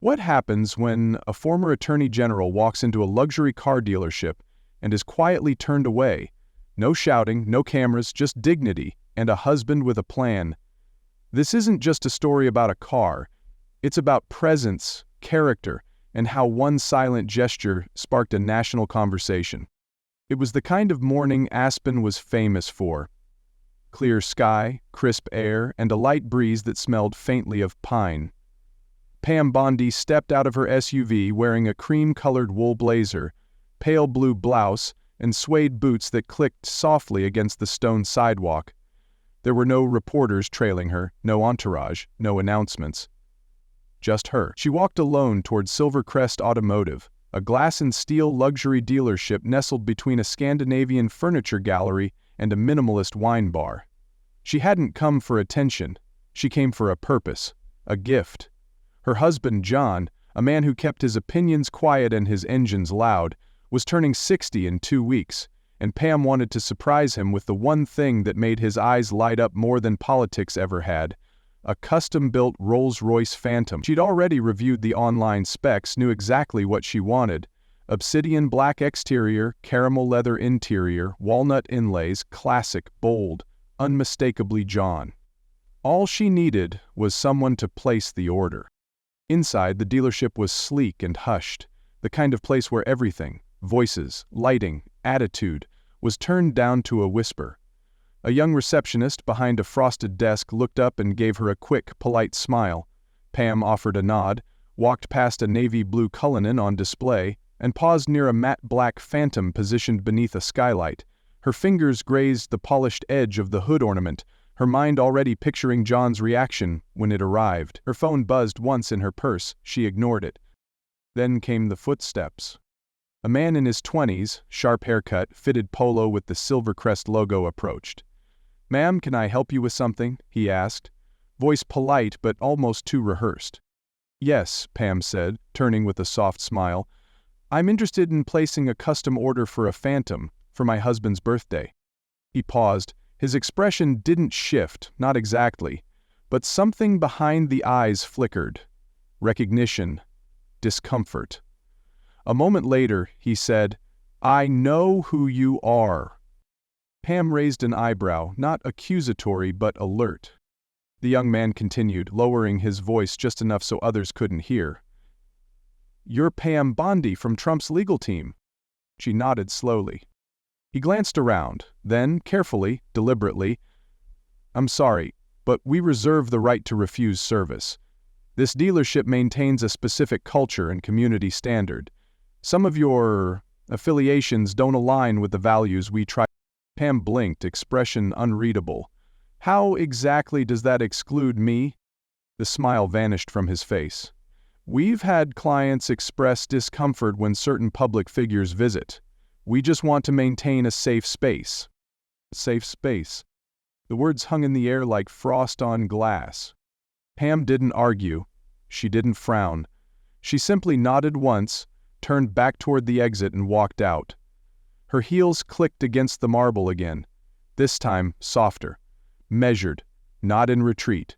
What happens when a former attorney general walks into a luxury car dealership and is quietly turned away? No shouting, no cameras, just dignity and a husband with a plan. This isn't just a story about a car. It's about presence, character, and how one silent gesture sparked a national conversation. It was the kind of morning Aspen was famous for. Clear sky, crisp air, and a light breeze that smelled faintly of pine. Pam Bondi stepped out of her SUV wearing a cream-colored wool blazer, pale blue blouse, and suede boots that clicked softly against the stone sidewalk. There were no reporters trailing her, no entourage, no announcements. Just her. She walked alone toward Silvercrest Automotive, a glass-and-steel luxury dealership nestled between a Scandinavian furniture gallery and a minimalist wine bar. She hadn't come for attention. She came for a purpose, a gift. Her husband, John, a man who kept his opinions quiet and his engines loud, was turning 60 in 2 weeks, and Pam wanted to surprise him with the one thing that made his eyes light up more than politics ever had: a custom-built Rolls Royce Phantom. She'd already reviewed the online specs, knew exactly what she wanted: obsidian black exterior, caramel leather interior, walnut inlays, classic, bold, unmistakably John. All she needed was someone to place the order. Inside, the dealership was sleek and hushed, the kind of place where everything, voices, lighting, attitude, was turned down to a whisper. A young receptionist behind a frosted desk looked up and gave her a quick, polite smile. Pam offered a nod, walked past a navy blue Cullinan on display, and paused near a matte black Phantom positioned beneath a skylight. Her fingers grazed the polished edge of the hood ornament, her mind already picturing John's reaction when it arrived. Her phone buzzed once in her purse. She ignored it. Then came the footsteps. A man in his 20s, sharp haircut, fitted polo with the Silvercrest logo approached. "Ma'am, can I help you with something?" he asked, voice polite but almost too rehearsed. "Yes," Pam said, turning with a soft smile. "I'm interested in placing a custom order for a Phantom for my husband's birthday." He paused. His expression didn't shift, not exactly, but something behind the eyes flickered. Recognition. Discomfort. A moment later, he said, "I know who you are." Pam raised an eyebrow, not accusatory but alert. The young man continued, lowering his voice just enough so others couldn't hear. "You're Pam Bondi from Trump's legal team." She nodded slowly. He glanced around, then, carefully, deliberately, "I'm sorry, but we reserve the right to refuse service. This dealership maintains a specific culture and community standard. Some of your affiliations don't align with the values we try." Pam blinked, expression unreadable. "How exactly does that exclude me?" The smile vanished from his face. "We've had clients express discomfort when certain public figures visit. We just want to maintain a safe space." Safe space. The words hung in the air like frost on glass. Pam didn't argue. She didn't frown. She simply nodded once, turned back toward the exit and walked out. Her heels clicked against the marble again, this time softer, measured, not in retreat.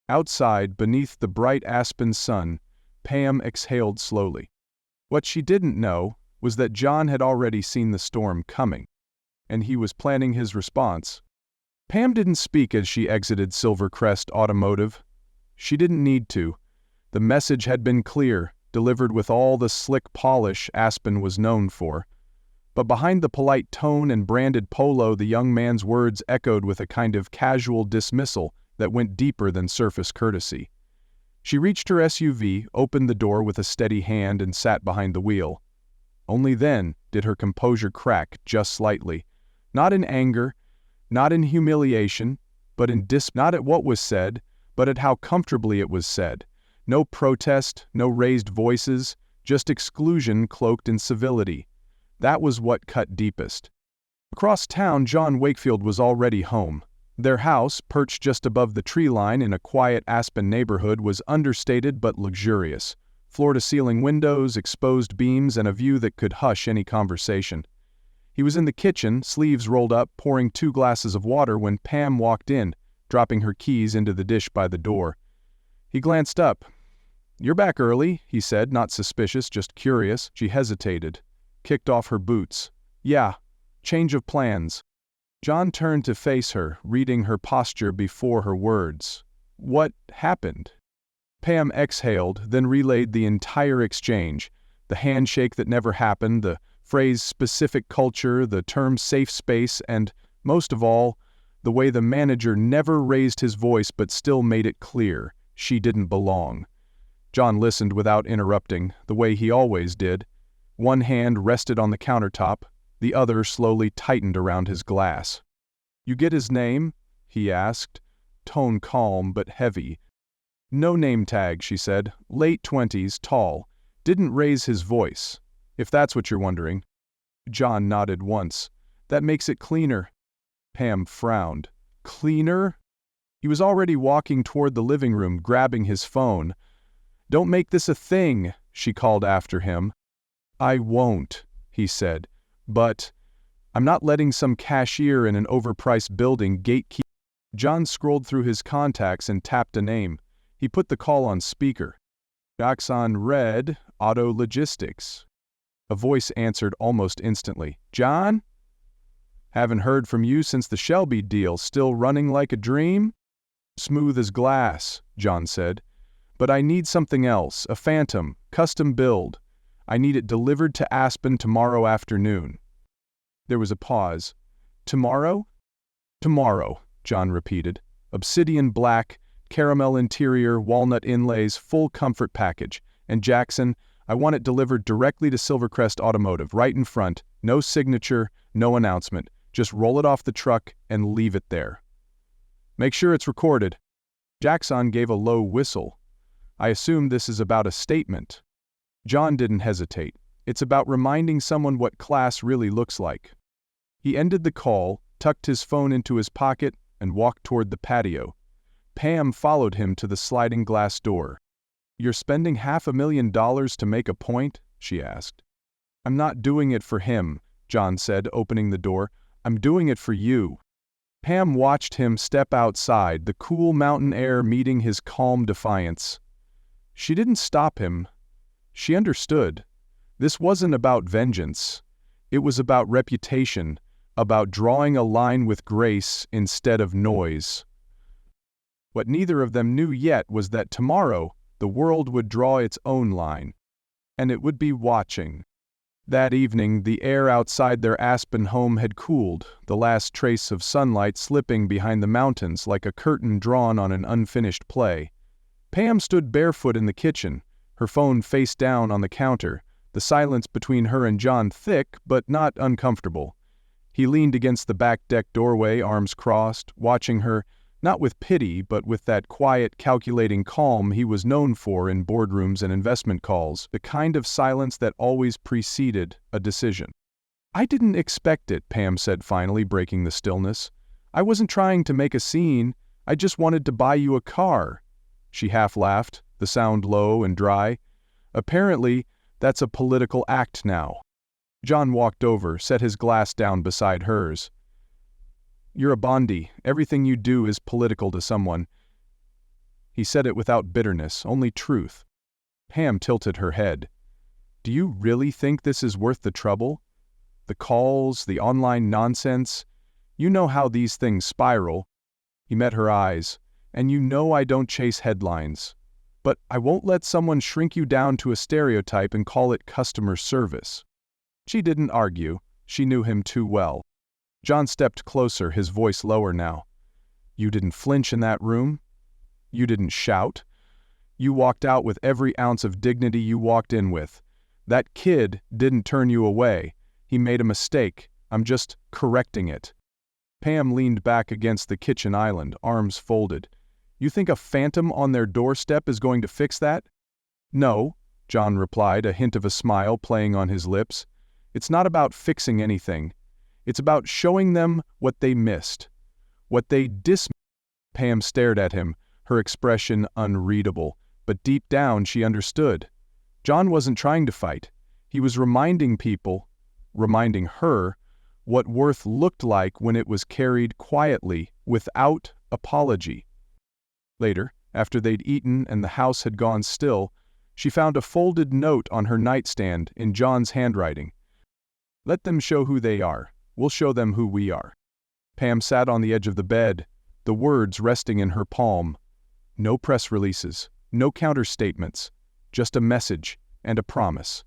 Outside, beneath the bright aspen sun, Pam exhaled slowly. What she didn't know was that John had already seen the storm coming, and he was planning his response. Pam didn't speak as she exited Silvercrest Automotive. She didn't need to. The message had been clear, delivered with all the slick polish Aspen was known for. But behind the polite tone and branded polo, the young man's words echoed with a kind of casual dismissal that went deeper than surface courtesy. She reached her SUV, opened the door with a steady hand, and sat behind the wheel. Only then did her composure crack just slightly, not in anger, not in humiliation, but in not at what was said, but at how comfortably it was said. No protest, no raised voices, just exclusion cloaked in civility. That was what cut deepest. Across town, John Wakefield was already home. Their house, perched just above the tree line in a quiet Aspen neighborhood, was understated but luxurious. Floor-to-ceiling windows, exposed beams, and a view that could hush any conversation. He was in the kitchen, sleeves rolled up, pouring 2 glasses of water when Pam walked in, dropping her keys into the dish by the door. He glanced up. "You're back early," he said, not suspicious, just curious. She hesitated, kicked off her boots. "Yeah, change of plans." John turned to face her, reading her posture before her words. "What happened?" Pam exhaled, then relayed the entire exchange. The handshake that never happened, the phrase specific culture, the term safe space, and, most of all, the way the manager never raised his voice but still made it clear she didn't belong. John listened without interrupting, the way he always did. One hand rested on the countertop, the other slowly tightened around his glass. "You get his name?" he asked, tone calm but heavy. "No name tag," she said. "Late 20s, tall. Didn't raise his voice, if that's what you're wondering." John nodded once. "That makes it cleaner." Pam frowned. "Cleaner?" He was already walking toward the living room, grabbing his phone. "Don't make this a thing," she called after him. "I won't," he said. "But I'm not letting some cashier in an overpriced building gatekeep." John scrolled through his contacts and tapped a name. He put the call on speaker. "Jackson Red, Auto Logistics." A voice answered almost instantly. "John? Haven't heard from you since the Shelby deal. Still running like a dream?" "Smooth as glass," John said. "But I need something else, a Phantom, custom build. I need it delivered to Aspen tomorrow afternoon." There was a pause. "Tomorrow?" "Tomorrow," John repeated. "Obsidian black, caramel interior, walnut inlays, full comfort package. And Jackson, I want it delivered directly to Silvercrest Automotive, right in front. No signature, no announcement. Just roll it off the truck and leave it there. Make sure it's recorded." Jackson gave a low whistle. "I assume this is about a statement." John didn't hesitate. "It's about reminding someone what class really looks like." He ended the call, tucked his phone into his pocket, and walked toward the patio. Pam followed him to the sliding glass door. "You're spending $500,000 to make a point?" she asked. "I'm not doing it for him," John said, opening the door. "I'm doing it for you." Pam watched him step outside, the cool mountain air meeting his calm defiance. She didn't stop him. She understood. This wasn't about vengeance. It was about reputation, about drawing a line with grace instead of noise. What neither of them knew yet was that tomorrow the world would draw its own line, and it would be watching. That evening, the air outside their Aspen home had cooled, the last trace of sunlight slipping behind the mountains like a curtain drawn on an unfinished play. Pam stood barefoot in the kitchen, her phone face down on the counter, the silence between her and John thick but not uncomfortable. He leaned against the back deck doorway, arms crossed, watching her, not with pity but with that quiet, calculating calm he was known for in boardrooms and investment calls, the kind of silence that always preceded a decision. "I didn't expect it," Pam said finally, breaking the stillness. "I wasn't trying to make a scene. I just wanted to buy you a car." She half laughed, the sound low and dry. "Apparently, that's a political act now." John walked over, set his glass down beside hers. "You're a Bondi. Everything you do is political to someone." He said it without bitterness, only truth. Pam tilted her head. "Do you really think this is worth the trouble? The calls, the online nonsense. You know how these things spiral." He met her eyes. "And you know I don't chase headlines. But I won't let someone shrink you down to a stereotype and call it customer service." She didn't argue. She knew him too well. John stepped closer, his voice lower now. "You didn't flinch in that room. You didn't shout. You walked out with every ounce of dignity you walked in with. That kid didn't turn you away. He made a mistake. I'm just correcting it." Pam leaned back against the kitchen island, arms folded. "You think a Phantom on their doorstep is going to fix that?" "No," John replied, a hint of a smile playing on his lips. "It's not about fixing anything. It's about showing them what they missed. What they dismissed." Pam stared at him, her expression unreadable, but deep down she understood. John wasn't trying to fight. He was reminding people, reminding her, what worth looked like when it was carried quietly, without apology. Later, after they'd eaten and the house had gone still, She found a folded note on her nightstand in John's handwriting. "Let them show who they are. We'll show them who we are." Pam sat on the edge of the bed, the words resting in her palm. No press releases, no counter-statements, just a message and a promise.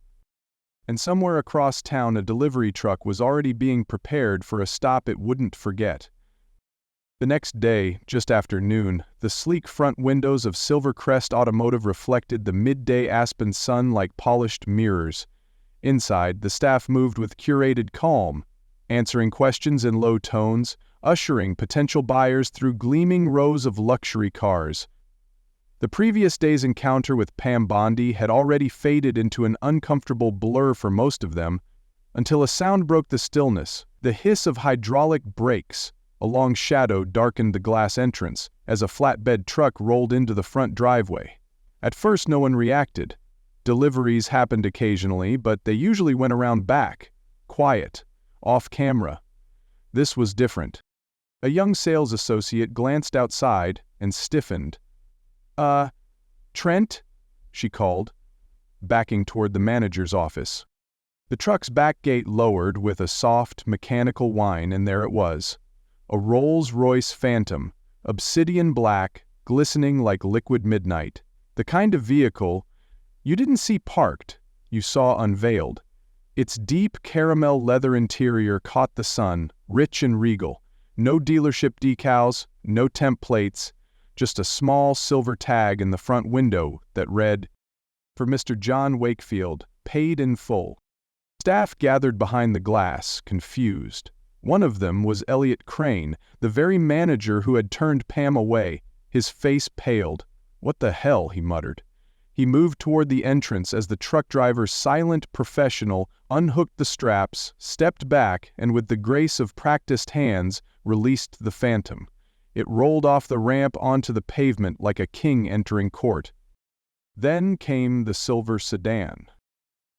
And somewhere across town a delivery truck was already being prepared for a stop it wouldn't forget. The next day, just after noon, the sleek front windows of Silvercrest Automotive reflected the midday Aspen sun like polished mirrors. Inside, the staff moved with curated calm, answering questions in low tones, ushering potential buyers through gleaming rows of luxury cars. The previous day's encounter with Pam Bondi had already faded into an uncomfortable blur for most of them, until a sound broke the stillness, the hiss of hydraulic brakes. A long shadow darkened the glass entrance as a flatbed truck rolled into the front driveway. At first no one reacted. Deliveries happened occasionally, but they usually went around back, quiet, off camera. This was different. A young sales associate glanced outside and stiffened. Trent?" she called, backing toward the manager's office. The truck's back gate lowered with a soft, mechanical whine, and there it was. A Rolls Royce Phantom, obsidian black, glistening like liquid midnight. The kind of vehicle you didn't see parked, you saw unveiled. Its deep caramel leather interior caught the sun, rich and regal. No dealership decals, no temp plates, just a small silver tag in the front window that read, "For Mr. John Wakefield, paid in full." Staff gathered behind the glass, confused. One of them was Elliot Crane, the very manager who had turned Pam away. His face paled. "What the hell?" he muttered. He moved toward the entrance as the truck driver's silent professional unhooked the straps, stepped back, and with the grace of practiced hands, released the Phantom. It rolled off the ramp onto the pavement like a king entering court. Then came the silver sedan.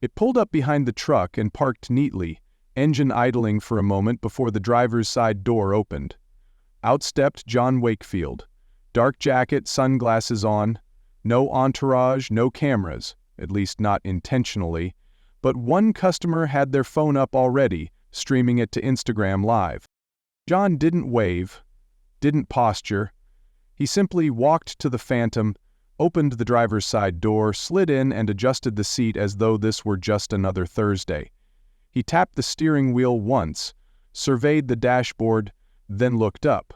It pulled up behind the truck and parked neatly, engine idling for a moment before the driver's side door opened. Out stepped John Wakefield. Dark jacket, sunglasses on. No entourage, no cameras, at least not intentionally. But one customer had their phone up already, streaming it to Instagram Live. John didn't wave, didn't posture. He simply walked to the Phantom, opened the driver's side door, slid in and adjusted the seat as though this were just another Thursday. He tapped the steering wheel once, surveyed the dashboard, then looked up.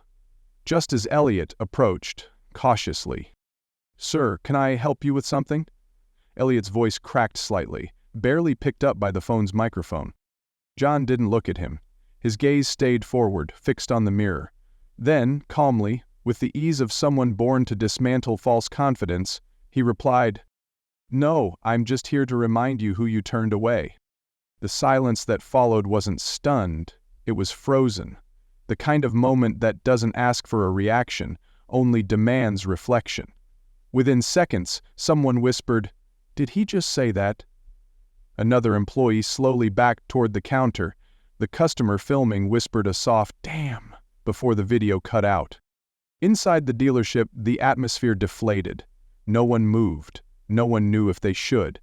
Just as Elliot approached, cautiously. "Sir, can I help you with something?" Elliot's voice cracked slightly, barely picked up by the phone's microphone. John didn't look at him. His gaze stayed forward, fixed on the mirror. Then, calmly, with the ease of someone born to dismantle false confidence, he replied, "No, I'm just here to remind you who you turned away." The silence that followed wasn't stunned, it was frozen. The kind of moment that doesn't ask for a reaction, only demands reflection. Within seconds, someone whispered, "Did he just say that?" Another employee slowly backed toward the counter. The customer filming whispered a soft, "Damn," before the video cut out. Inside the dealership, the atmosphere deflated. No one moved. No one knew if they should.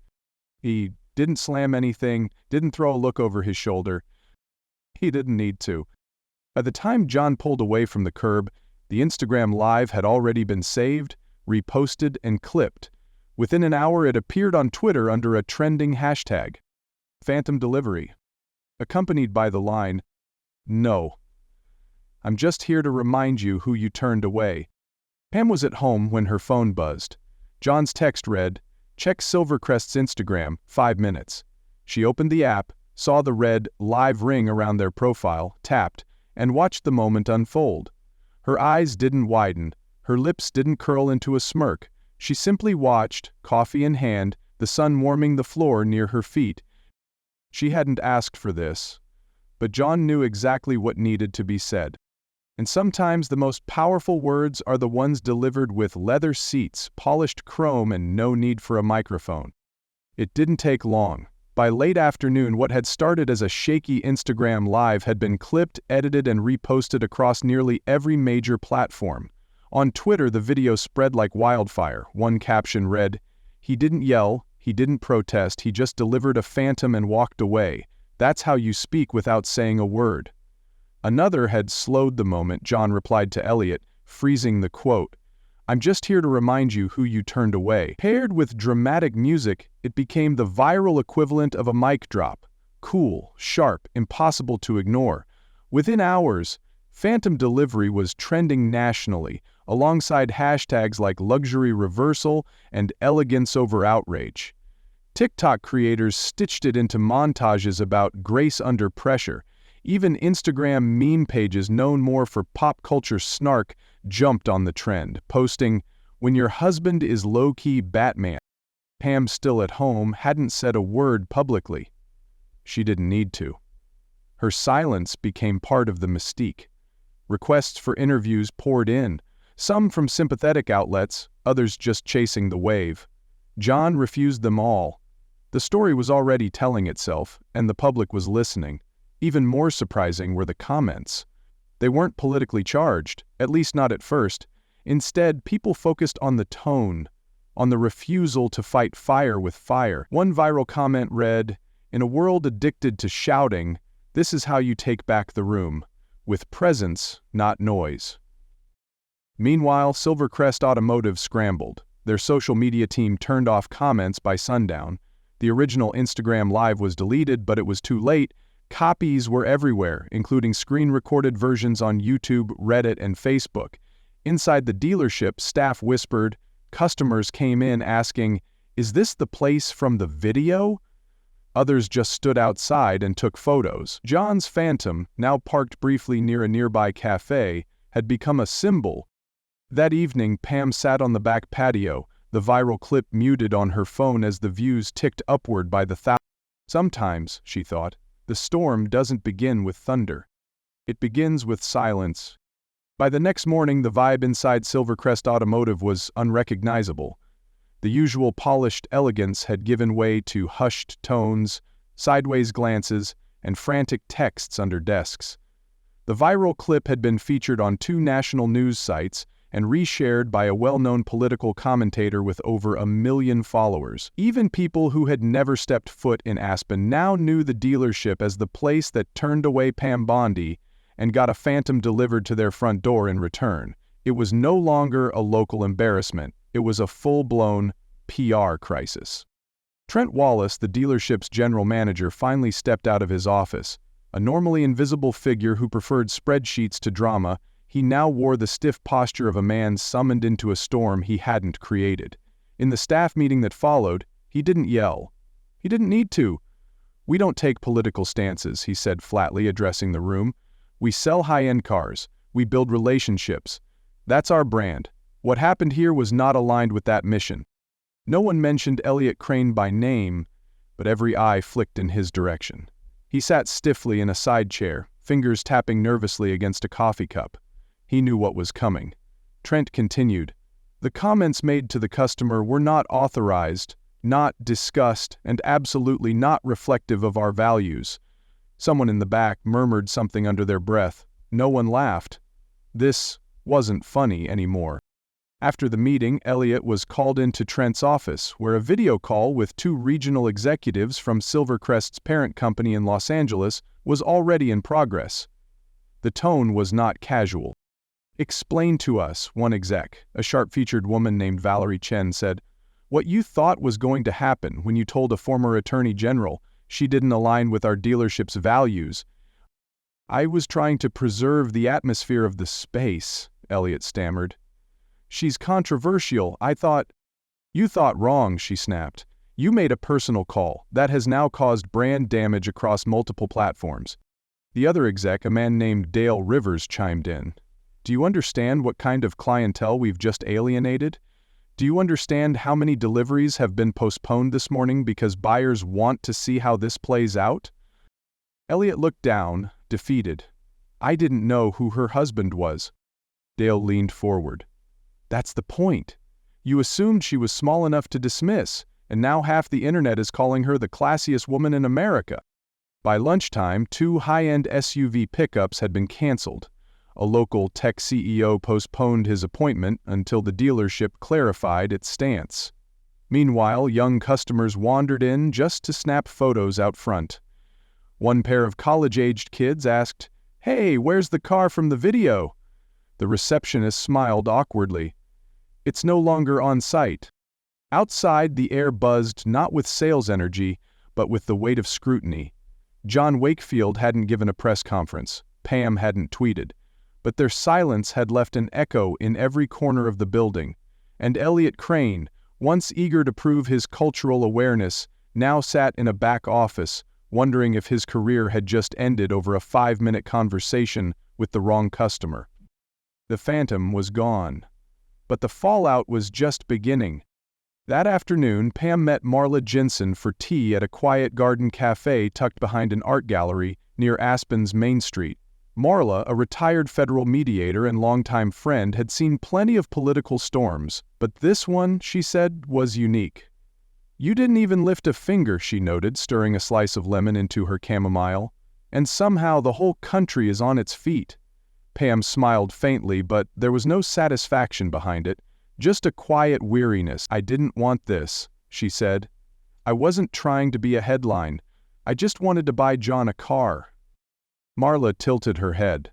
He didn't slam anything, didn't throw a look over his shoulder. He didn't need to. By the time John pulled away from the curb, the Instagram Live had already been saved, reposted, and clipped. Within an hour it appeared on Twitter under a trending hashtag, Phantom Delivery, accompanied by the line, "No. I'm just here to remind you who you turned away." Pam was at home when her phone buzzed. John's text read, "Check Silvercrest's Instagram, 5 minutes." She opened the app, saw the red live ring around their profile, tapped, and watched the moment unfold. Her eyes didn't widen, her lips didn't curl into a smirk. She simply watched, coffee in hand, the sun warming the floor near her feet. She hadn't asked for this, but John knew exactly what needed to be said. And sometimes the most powerful words are the ones delivered with leather seats, polished chrome, and no need for a microphone. It didn't take long. By late afternoon, what had started as a shaky Instagram Live had been clipped, edited, and reposted across nearly every major platform. On Twitter, the video spread like wildfire. One caption read, He didn't yell, he didn't protest, he just delivered a Phantom and walked away. That's how you speak without saying a word. Another had slowed the moment. John replied to Elliot, freezing the quote. I'm just here to remind you who you turned away. Paired with dramatic music, it became the viral equivalent of a mic drop. Cool, sharp, impossible to ignore. Within hours, Phantom delivery was trending nationally, alongside hashtags like luxury reversal and elegance over outrage. TikTok creators stitched it into montages about grace under pressure. Even Instagram meme pages known more for pop culture snark jumped on the trend, posting, "When your husband is low-key Batman." Pam, still at home, hadn't said a word publicly. She didn't need to. Her silence became part of the mystique. Requests for interviews poured in, some from sympathetic outlets, others just chasing the wave. John refused them all. The story was already telling itself, and the public was listening. Even more surprising were the comments. They weren't politically charged, at least not at first. Instead, people focused on the tone, on the refusal to fight fire with fire. One viral comment read, "In a world addicted to shouting, this is how you take back the room. With presence, not noise." Meanwhile, Silvercrest Automotive scrambled. Their social media team turned off comments by sundown. The original Instagram Live was deleted, but it was too late. Copies were everywhere, including screen-recorded versions on YouTube, Reddit, and Facebook. Inside the dealership, staff whispered. Customers came in asking, "Is this the place from the video?" Others just stood outside and took photos. John's Phantom, now parked briefly near a nearby cafe, had become a symbol. That evening, Pam sat on the back patio, the viral clip muted on her phone as the views ticked upward by the thousands. Sometimes, she thought, the storm doesn't begin with thunder. It begins with silence. By the next morning, the vibe inside Silvercrest Automotive was unrecognizable. The usual polished elegance had given way to hushed tones, sideways glances, and frantic texts under desks. The viral clip had been featured on 2 national news sites and reshared by a well-known political commentator with over 1 million followers. Even people who had never stepped foot in Aspen now knew the dealership as the place that turned away Pam Bondi and got a Phantom delivered to their front door in return. It was no longer a local embarrassment. It was a full-blown PR crisis. Trent Wallace, the dealership's general manager, finally stepped out of his office. A normally invisible figure who preferred spreadsheets to drama, he now wore the stiff posture of a man summoned into a storm he hadn't created. In the staff meeting that followed, he didn't yell. He didn't need to. "We don't take political stances," he said flatly, addressing the room. "We sell high-end cars. We build relationships. That's our brand. What happened here was not aligned with that mission." No one mentioned Elliot Crane by name, but every eye flicked in his direction. He sat stiffly in a side chair, fingers tapping nervously against a coffee cup. He knew what was coming. Trent continued, "The comments made to the customer were not authorized, not discussed, and absolutely not reflective of our values." Someone in the back murmured something under their breath. No one laughed. This wasn't funny anymore. After the meeting, Elliot was called into Trent's office, where a video call with 2 regional executives from Silvercrest's parent company in Los Angeles was already in progress. The tone was not casual. "Explain to us," one exec, a sharp-featured woman named Valerie Chen, said, "what you thought was going to happen when you told a former attorney general she didn't align with our dealership's values." "I was trying to preserve the atmosphere of the space," Elliot stammered. "She's controversial. I thought—" "You thought wrong," she snapped. "You made a personal call. That has now caused brand damage across multiple platforms." The other exec, a man named Dale Rivers, chimed in. "Do you understand what kind of clientele we've just alienated? Do you understand how many deliveries have been postponed this morning because buyers want to see how this plays out?" Elliot looked down, defeated. "I didn't know who her husband was." Dale leaned forward. "That's the point. You assumed she was small enough to dismiss, and now half the internet is calling her the classiest woman in America." By lunchtime, 2 high-end SUV pickups had been canceled. A local tech CEO postponed his appointment until the dealership clarified its stance. Meanwhile, young customers wandered in just to snap photos out front. One pair of college-aged kids asked, "Hey, where's the car from the video?" The receptionist smiled awkwardly. "It's no longer on site." Outside, the air buzzed not with sales energy, but with the weight of scrutiny. John Wakefield hadn't given a press conference. Pam hadn't tweeted. But their silence had left an echo in every corner of the building. And Elliot Crane, once eager to prove his cultural awareness, now sat in a back office, wondering if his career had just ended over a 5-minute conversation with the wrong customer. The Phantom was gone. But the fallout was just beginning. That afternoon, Pam met Marla Jensen for tea at a quiet garden cafe tucked behind an art gallery near Aspen's Main Street. Marla, a retired federal mediator and longtime friend, had seen plenty of political storms, but this one, she said, was unique. "You didn't even lift a finger," she noted, stirring a slice of lemon into her chamomile. "And somehow the whole country is on its feet." Pam smiled faintly, but there was no satisfaction behind it, just a quiet weariness. "I didn't want this," she said. "I wasn't trying to be a headline. I just wanted to buy John a car." Marla tilted her head.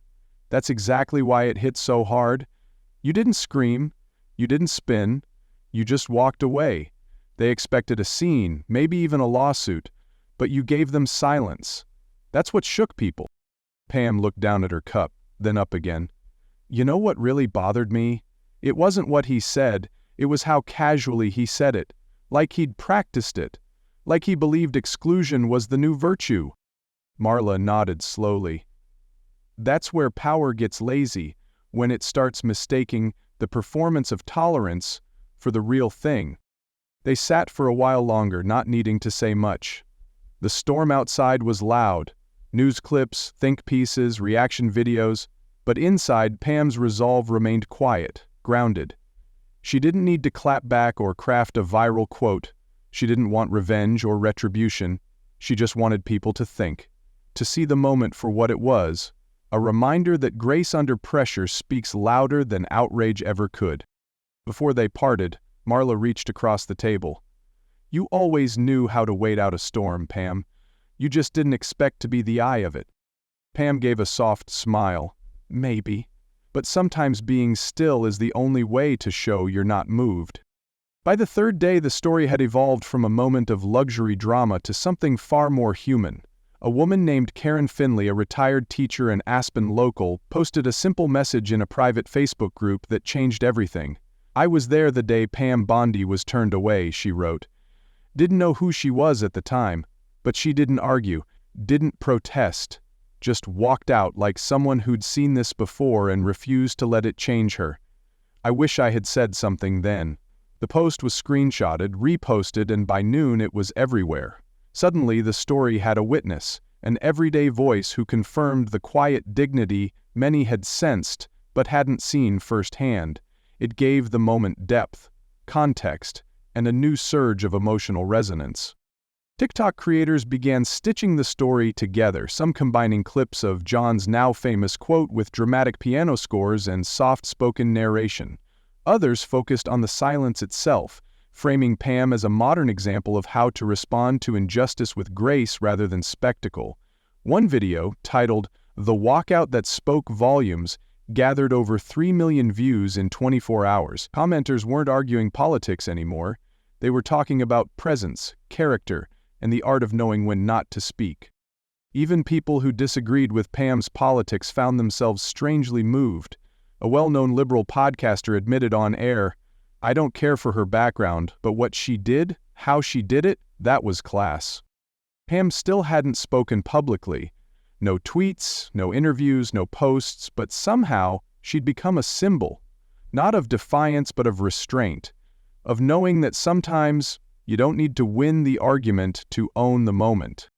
"That's exactly why it hit so hard. You didn't scream. You didn't spin. You just walked away. They expected a scene, maybe even a lawsuit, but you gave them silence. That's what shook people." Pam looked down at her cup, then up again. "You know what really bothered me? It wasn't what he said, it was how casually he said it, like he'd practiced it, like he believed exclusion was the new virtue." Marla nodded slowly. "That's where power gets lazy, when it starts mistaking the performance of tolerance for the real thing." They sat for a while longer, not needing to say much. The storm outside was loud. News clips, think pieces, reaction videos, but inside, Pam's resolve remained quiet, grounded. She didn't need to clap back or craft a viral quote. She didn't want revenge or retribution. She just wanted people to think, to see the moment for what it was, a reminder that grace under pressure speaks louder than outrage ever could. Before they parted, Marla reached across the table. "You always knew how to wait out a storm, Pam. You just didn't expect to be the eye of it." Pam gave a soft smile. "Maybe. But sometimes being still is the only way to show you're not moved." By the third day, the story had evolved from a moment of luxury drama to something far more human. A woman named Karen Finley, a retired teacher and Aspen local, posted a simple message in a private Facebook group that changed everything. "I was there the day Pam Bondi was turned away," she wrote. "Didn't know who she was at the time, but she didn't argue, didn't protest, just walked out like someone who'd seen this before and refused to let it change her. I wish I had said something then." The post was screenshotted, reposted, and by noon it was everywhere. Suddenly the story had a witness, an everyday voice who confirmed the quiet dignity many had sensed but hadn't seen firsthand. It gave the moment depth, context, and a new surge of emotional resonance. TikTok creators began stitching the story together, some combining clips of John's now famous quote with dramatic piano scores and soft-spoken narration. Others focused on the silence itself, framing Pam as a modern example of how to respond to injustice with grace rather than spectacle. One video, titled "The Walkout That Spoke Volumes," gathered over 3 million views in 24 hours. Commenters weren't arguing politics anymore. They were talking about presence, character, and the art of knowing when not to speak. Even people who disagreed with Pam's politics found themselves strangely moved. A well-known liberal podcaster admitted on air, "I don't care for her background, but what she did, how she did it, that was class." Pam still hadn't spoken publicly. No tweets, no interviews, no posts, but somehow she'd become a symbol, not of defiance but of restraint, of knowing that sometimes you don't need to win the argument to own the moment.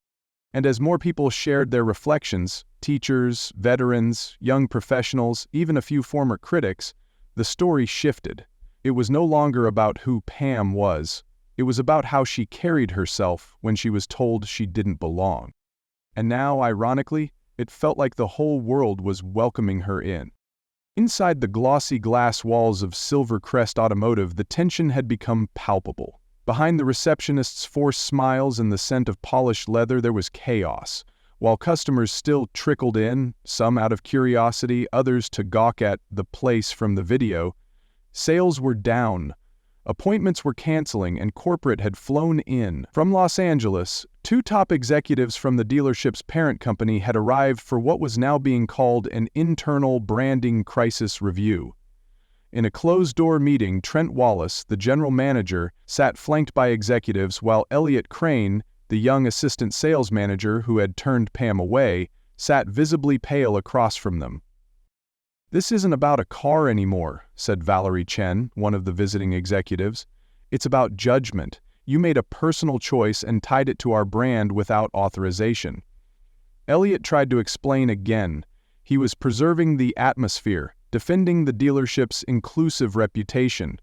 And as more people shared their reflections, teachers, veterans, young professionals, even a few former critics, the story shifted. It was no longer about who Pam was. It was about how she carried herself when she was told she didn't belong. And now, ironically, it felt like the whole world was welcoming her in. Inside the glossy glass walls of Silvercrest Automotive, the tension had become palpable. Behind the receptionist's forced smiles and the scent of polished leather, there was chaos. While customers still trickled in, some out of curiosity, others to gawk at the place from the video, sales were down. Appointments were canceling and corporate had flown in. From Los Angeles, two top executives from the dealership's parent company had arrived for what was now being called an internal branding crisis review. In a closed-door meeting, Trent Wallace, the general manager, sat flanked by executives while Elliot Crane, the young assistant sales manager who had turned Pam away, sat visibly pale across from them. "This isn't about a car anymore," said Valerie Chen, one of the visiting executives. "It's about judgment. You made a personal choice and tied it to our brand without authorization." Elliot tried to explain again. He was preserving the atmosphere, defending the dealership's inclusive reputation.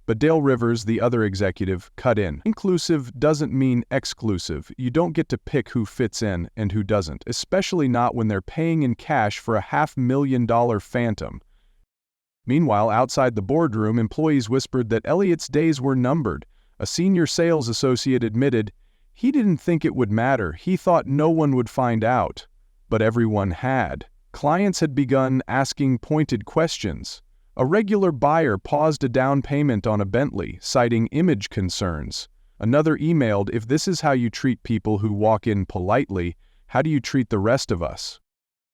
But Dale Rivers, the other executive, cut in. "Inclusive doesn't mean exclusive. You don't get to pick who fits in and who doesn't, especially not when they're paying in cash for a $500,000 Phantom." Meanwhile, outside the boardroom, employees whispered that Elliot's days were numbered. A senior sales associate admitted, he didn't think it would matter. He thought no one would find out. But everyone had. Clients had begun asking pointed questions. A regular buyer paused a down payment on a Bentley, citing image concerns. Another emailed, "If this is how you treat people who walk in politely, how do you treat the rest of us?"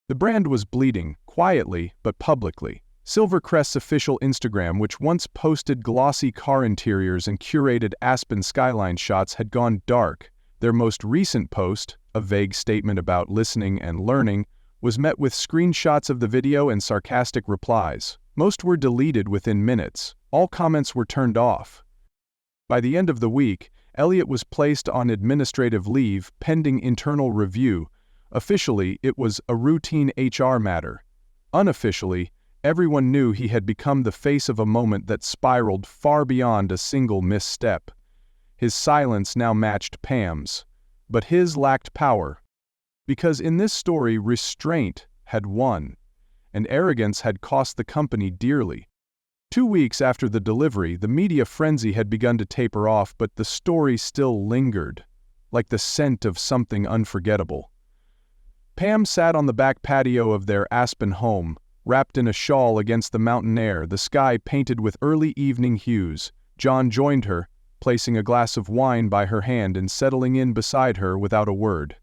The brand was bleeding, quietly but publicly. Silvercrest's official Instagram, which once posted glossy car interiors and curated Aspen skyline shots, had gone dark. Their most recent post, a vague statement about listening and learning, was met with screenshots of the video and sarcastic replies. Most were deleted within minutes. All comments were turned off. By the end of the week, Elliot was placed on administrative leave pending internal review. Officially, it was a routine HR matter. Unofficially, everyone knew he had become the face of a moment that spiraled far beyond a single misstep. His silence now matched Pam's, but his lacked power. Because in this story, restraint had won, and arrogance had cost the company dearly. 2 weeks after the delivery, the media frenzy had begun to taper off, but the story still lingered, like the scent of something unforgettable. Pam sat on the back patio of their Aspen home, wrapped in a shawl against the mountain air, the sky painted with early evening hues. John joined her, placing a glass of wine by her hand and settling in beside her without a word.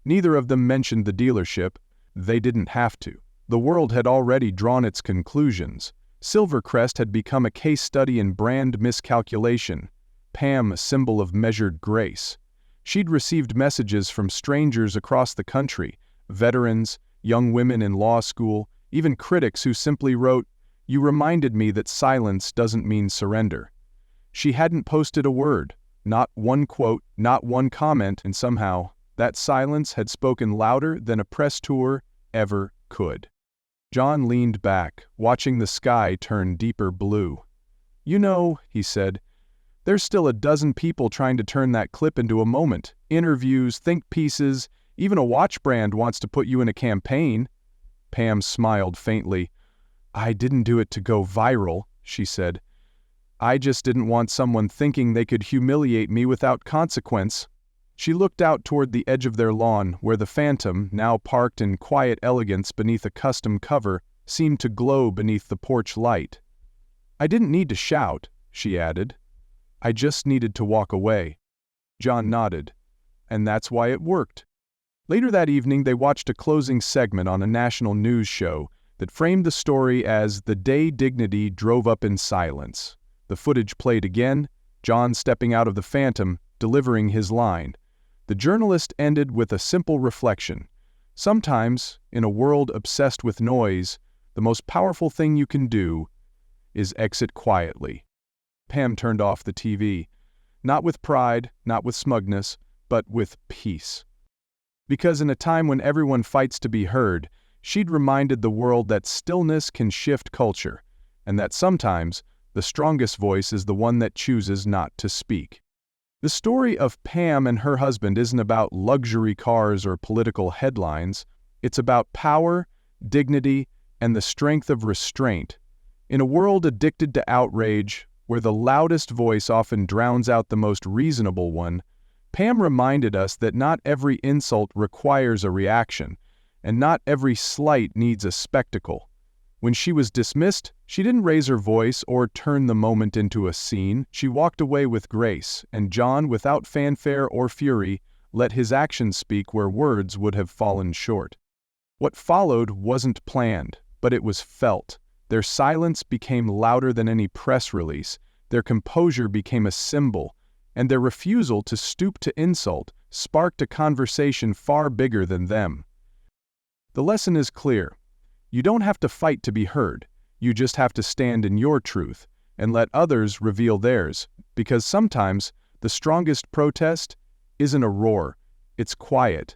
Neither of them mentioned the dealership. They didn't have to. The world had already drawn its conclusions. Silvercrest had become a case study in brand miscalculation, Pam a symbol of measured grace. She'd received messages from strangers across the country, veterans, young women in law school, even critics who simply wrote, "You reminded me that silence doesn't mean surrender." She hadn't posted a word, not one quote, not one comment, and somehow, that silence had spoken louder than a press tour ever could. John leaned back, watching the sky turn deeper blue. "You know," he said, "there's still a dozen people trying to turn that clip into a moment. Interviews, think pieces, even a watch brand wants to put you in a campaign." Pam smiled faintly. "I didn't do it to go viral," she said. "I just didn't want someone thinking they could humiliate me without consequence." She looked out toward the edge of their lawn, where the Phantom, now parked in quiet elegance beneath a custom cover, seemed to glow beneath the porch light. "I didn't need to shout," she added. "I just needed to walk away." John nodded. "And that's why it worked." Later that evening, they watched a closing segment on a national news show that framed the story as "The Day Dignity Drove Up in Silence." The footage played again, John stepping out of the Phantom, delivering his line. The journalist ended with a simple reflection. Sometimes, in a world obsessed with noise, the most powerful thing you can do is exit quietly. Pam turned off the TV, not with pride, not with smugness, but with peace. Because in a time when everyone fights to be heard, she'd reminded the world that stillness can shift culture, and that sometimes the strongest voice is the one that chooses not to speak. The story of Pam and her husband isn't about luxury cars or political headlines. It's about power, dignity, and the strength of restraint. In a world addicted to outrage, where the loudest voice often drowns out the most reasonable one, Pam reminded us that not every insult requires a reaction, and not every slight needs a spectacle. When she was dismissed, she didn't raise her voice or turn the moment into a scene. She walked away with grace, and John, without fanfare or fury, let his actions speak where words would have fallen short. What followed wasn't planned, but it was felt. Their silence became louder than any press release, their composure became a symbol, and their refusal to stoop to insult sparked a conversation far bigger than them. The lesson is clear. You don't have to fight to be heard, you just have to stand in your truth, and let others reveal theirs, because sometimes the strongest protest isn't a roar, it's quiet,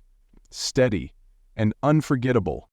steady, and unforgettable.